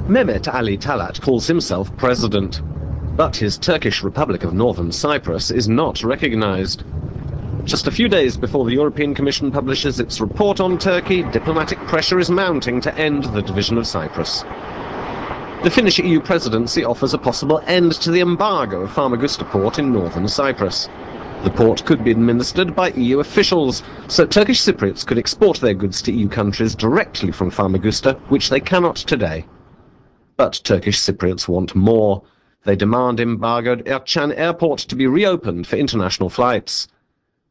Mehmet Ali Talat calls himself president, but his Turkish Republic of Northern Cyprus is not recognized. Just a few days before the European Commission publishes its report on Turkey, diplomatic pressure is mounting to end the division of Cyprus. The Finnish EU presidency offers a possible end to the embargo of Famagusta port in northern Cyprus. The port could be administered by EU officials, so Turkish Cypriots could export their goods to EU countries directly from Famagusta, which they cannot today. But Turkish Cypriots want more. They demand embargoed Ercan airport to be reopened for international flights.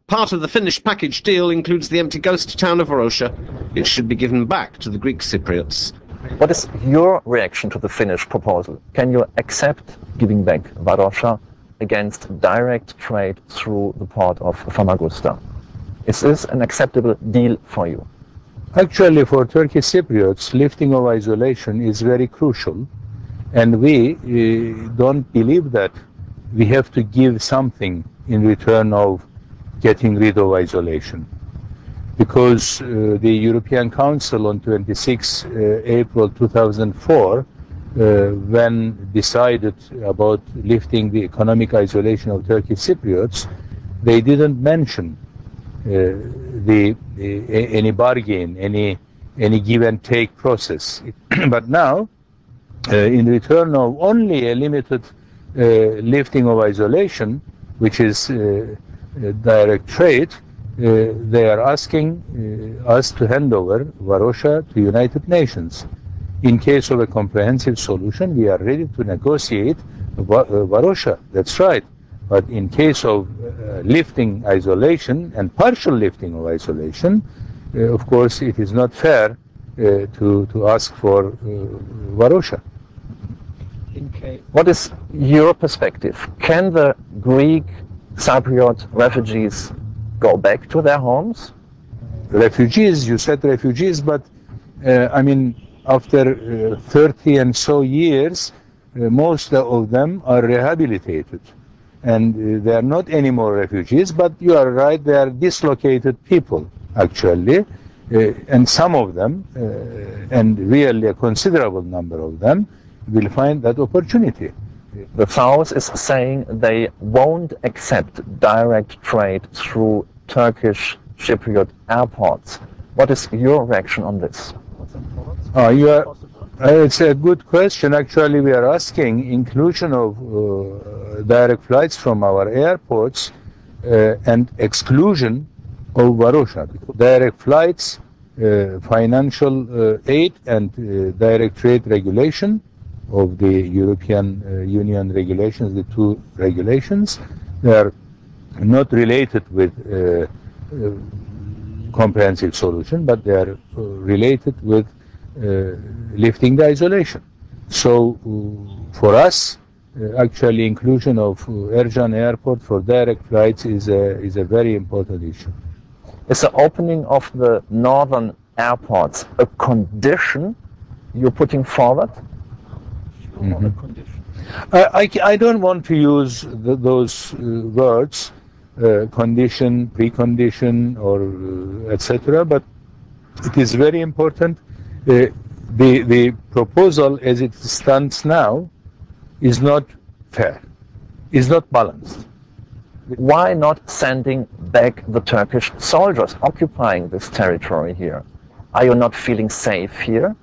Part of the Finnish package deal includes the empty ghost town of Varosha. It should be given back to the Greek Cypriots. What is your reaction to the Finnish proposal? Can you accept giving back Varosha against direct trade through the port of Famagusta? Is this an acceptable deal for you? Actually, for Turkish Cypriots, lifting of isolation is very crucial, and we don't believe that we have to give something in return of getting rid of isolation. Because the European Council on 26 April 2004, when decided about lifting the economic isolation of Turkish Cypriots, they didn't mention any bargain, any give and take process. But now, in return of only a limited lifting of isolation, which is direct trade, they are asking us to hand over Varosha to United Nations. In case of a comprehensive solution, we are ready to negotiate Varosha, that's right. But in case of lifting isolation and partial lifting of isolation, of course, it is not fair to ask for Varosha. What is your perspective? Can the Greek Cypriot refugees go back to their homes? Refugees, you said refugees, but I mean, after 30 and so years, most of them are rehabilitated. And they are not anymore refugees, but you are right, they are dislocated people, actually. And some of them, and really a considerable number of them, will find that opportunity. The South is saying they won't accept direct trade through Turkish Cypriot airports. What is your reaction on this? It's a good question. Actually, we are asking inclusion of direct flights from our airports and exclusion of Varosha. Direct flights, financial aid and direct trade regulation of the European Union regulations, the two regulations, they are not related with comprehensive solution, but they are related with lifting the isolation. So for us, actually inclusion of Ercan Airport for direct flights is a very important issue. Is the opening of the northern airports a condition you're putting forward? Mm-hmm. I don't want to use those words, condition, precondition, or etc. But it is very important. The proposal as it stands now is not fair, is not balanced. Why not sending back the Turkish soldiers occupying this territory here? Are you not feeling safe here?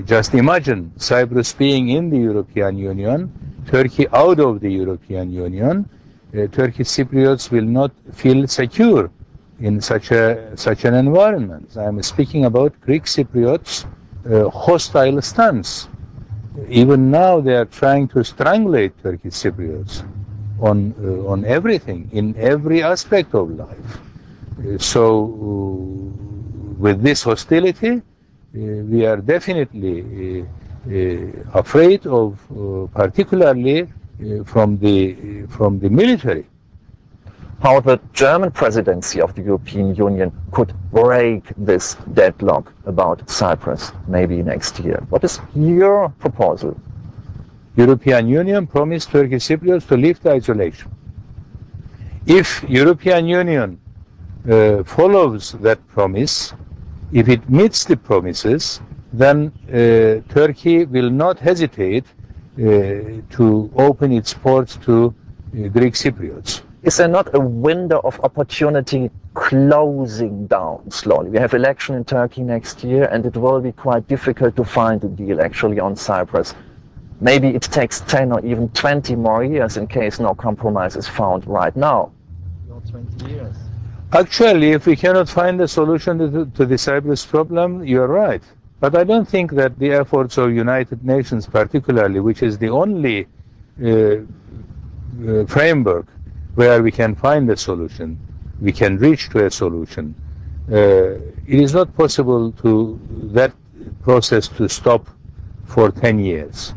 Just imagine Cyprus being in the European Union, Turkey out of the European Union. Turkish Cypriots will not feel secure in such an environment. I am speaking about Greek Cypriots' hostile stance. Even now they are trying to strangulate Turkish Cypriots on everything, in every aspect of life. So with this hostility, we are definitely afraid of, particularly from the military. How the German presidency of the European Union could break this deadlock about Cyprus maybe next year. What is your proposal? European Union promised Turkish Cypriots to lift isolation. If European Union follows that promise, if it meets the promises, then Turkey will not hesitate to open its ports to Greek Cypriots. Is there not a window of opportunity closing down slowly? We have election in Turkey next year, and it will be quite difficult to find a deal actually on Cyprus. Maybe it takes 10 or even 20 more years in case no compromise is found right now. 20 years. Actually, if we cannot find a solution to the Cyprus problem, you're right. But I don't think that the efforts of United Nations particularly, which is the only framework where we can find a solution, we can reach to a solution, it is not possible to that process to stop for 10 years.